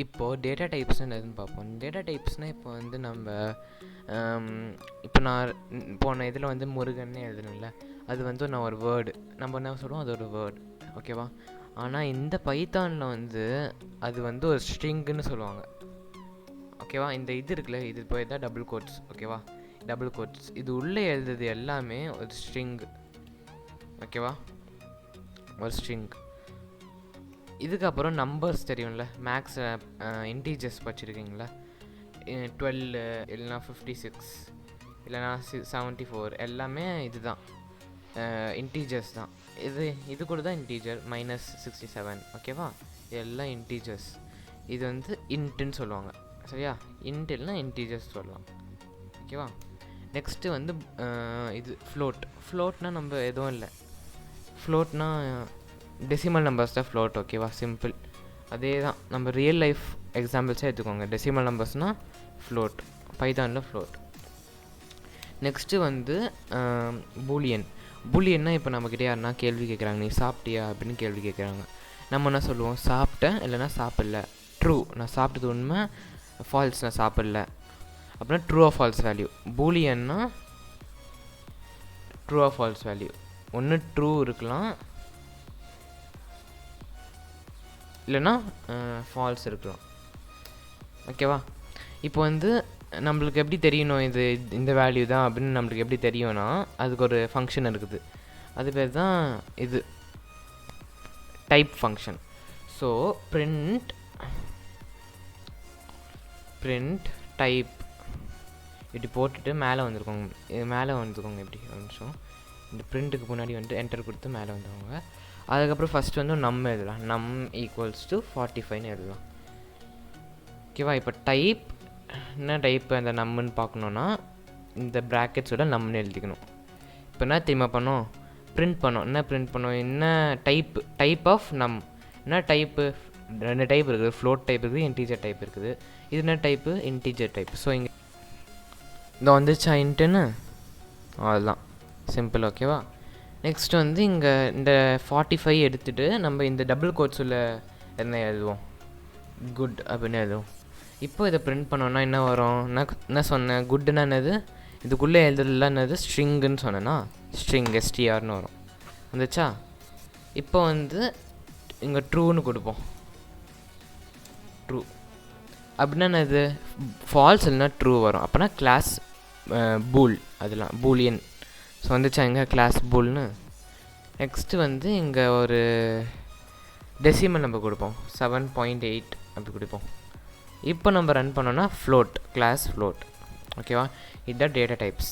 இப்போது டேட்டா டைப்ஸ்னால் எதுன்னு பார்ப்போம். டேட்டா டைப்ஸ்னால் இப்போ வந்து நம்ம இப்போ நான் போன இதில் வந்து முருகன்னு எழுதுனில்ல, அது வந்து நான் ஒரு வேர்டு நம்ம என்ன சொல்லுவோம், அது ஒரு வேர்டு, ஓகேவா. ஆனால் இந்த பைத்தானில் வந்து அது வந்து ஒரு ஸ்ட்ரிங்குன்னு சொல்லுவாங்க, ஓகேவா. இந்த இது இருக்குல்ல, இது போய் தான் டபுள் கோட்ஸ், ஓகேவா. டபுள் கோட்ஸ் இது உள்ளே எழுதுறது எல்லாமே ஒரு ஸ்ட்ரிங்கு, ஓகேவா, ஒரு ஸ்ட்ரிங். இதுக்கப்புறம் நம்பர்ஸ் தெரியும்ல, மேக்ஸ் இன்டீஜர்ஸ் படிச்சிருக்கீங்களா, 12 இல்லைனா 56 இல்லைனா 74 எல்லாமே இதுதான் இன்டீஜர்ஸ் தான். இது கூட தான் இன்டீஜர் -67, ஓகேவா. எல்லாம் இன்டீஜர்ஸ். இது வந்து இன்ட்டுன்னு சொல்லுவாங்க, சரியா. இன்ட் இல்லைனா இன்டீஜர்ஸ் சொல்லலாம், ஓகேவா. நெக்ஸ்ட்டு வந்து இது ஃப்ளோட்னால் நம்ம எதுவும் இல்லை, ஃப்ளோட்னா டெசிமல் நம்பர்ஸ் தான் ஃப்ளோட், ஓகேவா. சிம்பிள், அதே தான். நம்ம ரியல் லைஃப் எக்ஸாம்பிள்ஸே எடுத்துக்கோங்க. டெசிமல் நம்பர்ஸ்னால் ஃப்ளோட், பைத்தானில் ஃப்ளோட். நெக்ஸ்ட்டு வந்து பூலியன்னா இப்போ நம்மக்கிட்ட யாருன்னா கேள்வி கேட்குறாங்க, நீ சாப்பிட்டியா அப்படின்னு கேள்வி கேட்குறாங்க. நம்ம என்ன சொல்லுவோம், சாப்பிட்டேன் இல்லைனா சாப்பிடல. ட்ரூ, நான் சாப்பிட்டது உண்மை. ஃபால்ஸ், நான் சாப்பிடல. அப்படின்னா ட்ரூ ஆர் ஃபால்ஸ் வேல்யூ. பூலியன்னா ட்ரூ ஆர் ஃபால்ஸ் வேல்யூ. ஒன்று ட்ரூ இருக்கலாம், இல்லைன்னா ஃபால்ஸ் இருக்கலாம், ஓகேவா. இப்போ வந்து நம்மளுக்கு எப்படி தெரியணும் இது இந்த வேல்யூ தான் அப்படின்னு நம்மளுக்கு எப்படி தெரியும்னா, அதுக்கு ஒரு ஃபங்க்ஷன் இருக்குது. அது பேர் தான் இது type function. So print type இப்படி போட்டுட்டு மேலே வந்துருக்கோங்க, இப்படி ஒரு நிமிஷம். இந்த பிரிண்ட்டுக்கு முன்னாடி வந்து என்டர் கொடுத்து மேலே வந்துருவாங்க. அதுக்கப்புறம் ஃபஸ்ட்டு வந்து நம் எழுதலாம், நம் = 45 எழுதலாம், ஓகேவா. இப்போ டைப் என்ன டைப்பு அந்த நம்முன்னு பார்க்கணுன்னா இந்த ப்ராக்கெட்ஸோட நம்முன்னு எழுதிக்கணும். இப்போ என்ன தெரியுமா பண்ணோம், பிரிண்ட் பண்ணோம். என்ன டைப் ஆஃப் நம். என்ன டைப்பு, 2 டைப் இருக்குது, ஃப்ளோட் டைப் இருக்குது, இன்டீஜர் டைப் இருக்குது. இது என்ன டைப்பு, இன்டீஜர் டைப். ஸோ இங்கே இந்த வந்துச்சா இன்ட்டுன்னு, அதுதான் சிம்பிள், ஓகேவா. நெக்ஸ்ட் வந்து இங்கே இந்த 45 எடுத்துகிட்டு நம்ம இந்த டபுள் கோட்ஸில் என்ன எழுதுவோம், குட் அப்படின்னு எழுதுவோம். இப்போ இதை பிரிண்ட் பண்ணோன்னா என்ன வரும், நான் என்ன சொன்னேன், குட்டுன்னா என்னது, இதுக்குள்ளே எழுதுறதுலாம் என்னது, ஸ்ட்ரிங்குன்னு சொன்னேன்னா ஸ்ட்ரிங் STRன்னு வரும், வந்துச்சா. இப்போ வந்து இங்கே ட்ரூன்னு கொடுப்போம். ட்ரூ அப்படின்னா என்னது, ஃபால்ஸ் இல்லைனா ட்ரூ வரும். அப்போனா கிளாஸ் பூல், அதெல்லாம் பூலியன். ஸோ வந்துச்சா இங்கே கிளாஸ் பூல்னு. நெக்ஸ்ட்டு வந்து இங்கே ஒரு டெசிமல் நம்ம கொடுப்போம், 7.8 அப்படி கொடுப்போம். இப்போ நம்ம ரன் பண்ணோன்னா ஃப்ளோட், கிளாஸ் ஃப்ளோட், ஓகேவா. இதுதான் டேட்டா டைப்ஸ்.